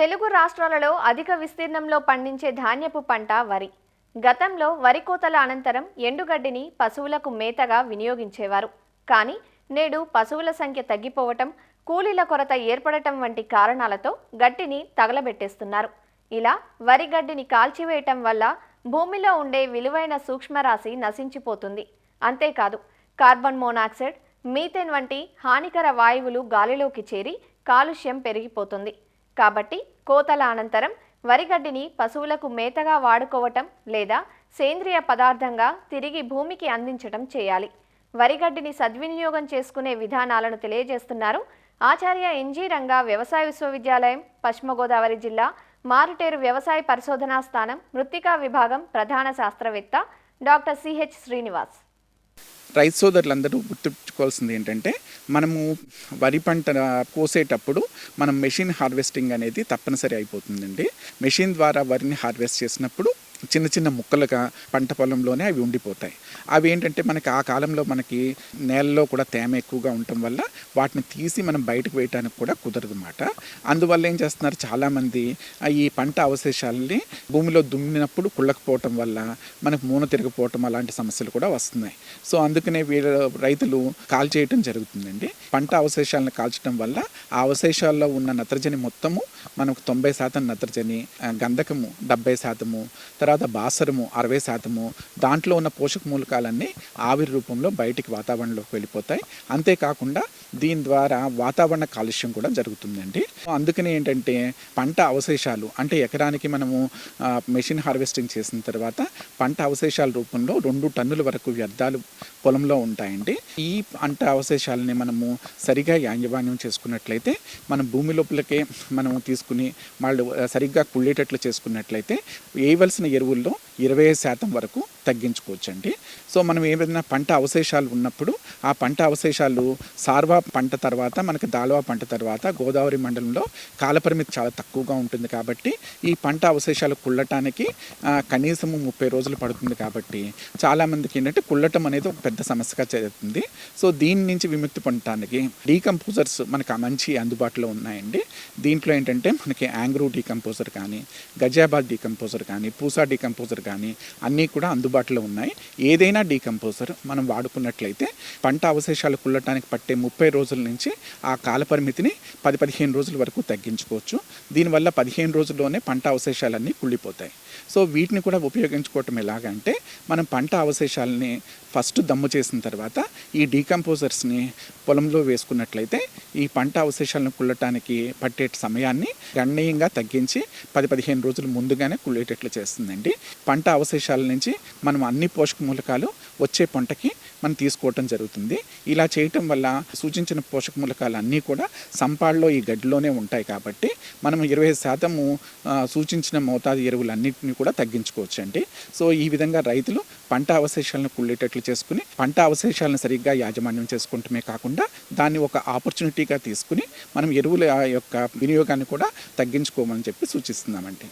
తెలుగు రాష్ట్రాలలో అధిక విస్తీర్ణంలో పండించే ధాన్యపు పంట వరి. గతంలో వరి కోతల అనంతరం ఎండుగడ్డిని పశువులకు మేతగా వినియోగించేవారు. కానీ నేడు పశువుల సంఖ్య తగ్గిపోవటం, కూలీల కొరత ఏర్పడటం వంటి కారణాలతో గడ్డిని తగలబెట్టేస్తున్నారు. ఇలా వరి గడ్డిని కాల్చివేయటం వల్ల భూమిలో ఉండే విలువైన సూక్ష్మరాశి నశించిపోతుంది. అంతేకాదు, కార్బన్ మోనాక్సైడ్, మీథేన్ వంటి హానికర వాయువులు గాలిలోకి చేరి కాలుష్యం పెరిగిపోతుంది. కాబట్టి కోతల అనంతరం వరిగడ్డిని పశువులకు మేతగా వాడుకోవటం లేదా సేంద్రియ పదార్థంగా తిరిగి భూమికి అందించటం చేయాలి. వరిగడ్డిని సద్వినియోగం చేసుకునే విధానాలను తెలియజేస్తున్నారు ఆచార్య ఎన్జీ రంగా వ్యవసాయ విశ్వవిద్యాలయం, పశ్చిమ గోదావరి జిల్లా మారుటేరు వ్యవసాయ పరిశోధనా స్థానం మృత్తికా విభాగం ప్రధాన శాస్త్రవేత్త డాక్టర్ సిహెచ్ శ్రీనివాస్. రైతు సోదరులందరూ గుర్తుంచుకోవాల్సింది ఏంటంటే, మనము వరి పంట కోసేటప్పుడు మనం మెషిన్ హార్వెస్టింగ్ అనేది తప్పనిసరి అయిపోతుందండి. మెషిన్ ద్వారా వరిని హార్వెస్ట్ చేసినప్పుడు చిన్న చిన్న ముక్కలుగా పంట పొలంలోనే అవి ఉండిపోతాయి. అవి ఏంటంటే మనకి ఆ కాలంలో మనకి నేలలో కూడా తేమ ఎక్కువగా ఉండటం వల్ల వాటిని తీసి మనం బయటకు వేయడానికి కూడా కుదరదు అన్నమాట. అందువల్ల ఏం చేస్తున్నారు, చాలామంది ఈ పంట అవశేషాలని భూమిలో దుమ్మినప్పుడు కుళ్ళకపోవటం వల్ల మనకు మూన తిరగపోవటం అలాంటి సమస్యలు కూడా వస్తున్నాయి. సో అందుకనే రైతులు కాల్చేయటం జరుగుతుందండి. పంట అవశేషాలను కాల్చడం వల్ల ఆ అవశేషాల్లో ఉన్న నత్రజని మొత్తము మనకు 90% నత్రజని, గంధకము 70%, తర్వాత భాస్వరము 60%, దాంట్లో ఉన్న పోషక మూలకాలన్నీ ఆవిరి రూపంలో బయటికి వాతావరణంలోకి వెళ్ళిపోతాయి. అంతేకాకుండా దీని ద్వారా వాతావరణ కాలుష్యం కూడా జరుగుతుందండి. అందుకని ఏంటంటే పంట అవశేషాలు అంటే ఎకరానికి మనము మెషిన్ హార్వెస్టింగ్ చేసిన తర్వాత పంట అవశేషాల రూపంలో 2 టన్నుల వరకు వ్యర్థాలు పొలంలో ఉంటాయండి. ఈ పంట అవశేషాలని మనము సరిగా యాజమాన్యం చేసుకున్నట్లయితే మనం భూమి లోపలికే మనం తీసుకుని వాళ్ళు సరిగ్గా కుళ్ళేటట్లు చేసుకున్నట్లయితే వేయవలసిన ఎరువుల్లో 25% వరకు తగ్గించుకోవచ్చండి. సో మనం ఏదైనా పంట అవశేషాలు ఉన్నప్పుడు ఆ పంట అవశేషాలు సార్వా పంట తర్వాత మనకి దాల్వా పంట తర్వాత గోదావరి మండలంలో కాలపరిమితి చాలా తక్కువగా ఉంటుంది కాబట్టి ఈ పంట అవశేషాలు కుళ్ళటానికి కనీసము 30 రోజులు పడుతుంది. కాబట్టి చాలామందికి ఏంటంటే కుళ్ళటం అనేది ఒక పెద్ద సమస్యగా జరుగుతుంది. సో దీని నుంచి విముక్తి పొందడానికి డీకంపోజర్స్ మనకు మంచి అందుబాటులో ఉన్నాయండి. దీంట్లో ఏంటంటే మనకి యాంగ్రూ డీకంపోజర్ కానీ, గజాబాద్ డీకంపోజర్ కానీ, పూసా డీకంపోజర్ కానీ అన్నీ కూడా అందుబాటులో ఉన్నాయి. ఏదైనా డీకంపోజర్ మనం వాడుకున్నట్లయితే పంట అవశేషాలు కుళ్ళటానికి పట్టే 30 రోజుల నుంచి ఆ కాలపరిమితిని 10-15 రోజుల వరకు తగ్గించుకోవచ్చు. దీనివల్ల 15 రోజుల్లోనే పంట అవశేషాలన్నీ కుళ్ళిపోతాయి. సో వీటిని కూడా ఉపయోగించుకోవటం ఎలాగంటే, మనం పంట అవశేషాలని ఫస్ట్ దమ్ము చేసిన తర్వాత ఈ డీకంపోజర్స్ని పొలంలో వేసుకున్నట్లయితే ఈ పంట అవశేషాలను కుళ్ళటానికి పట్టే సమయాన్ని గణనీయంగా తగ్గించి 10-15 రోజులు ముందుగానే కుళ్ళేటట్లు చేస్తుందండి. పంట అవశేషాల నుంచి మనం అన్ని పోషక మూలకాలు వచ్చే పంటకి మనం తీసుకోవటం జరుగుతుంది. ఇలా చేయటం వల్ల సూచించిన పోషక మూలకాలు అన్నీ కూడా సంపాళ్ళలో ఈ గడ్డిలోనే ఉంటాయి. కాబట్టి మనం 20% సూచించిన మోతాదు ఎరువులన్నింటినీ కూడా తగ్గించుకోవచ్చండి. సో ఈ విధంగా రైతులు పంట అవశేషాలను కుళ్ళేటట్లు చేసుకుని పంట అవశేషాలను సరిగ్గా యాజమాన్యం చేసుకుంటమే కాకుండా దాన్ని ఒక ఆపర్చునిటీగా తీసుకుని మనం ఎరువుల యొక్క వినియోగాన్ని కూడా తగ్గించుకోమని చెప్పి సూచిస్తున్నామండి.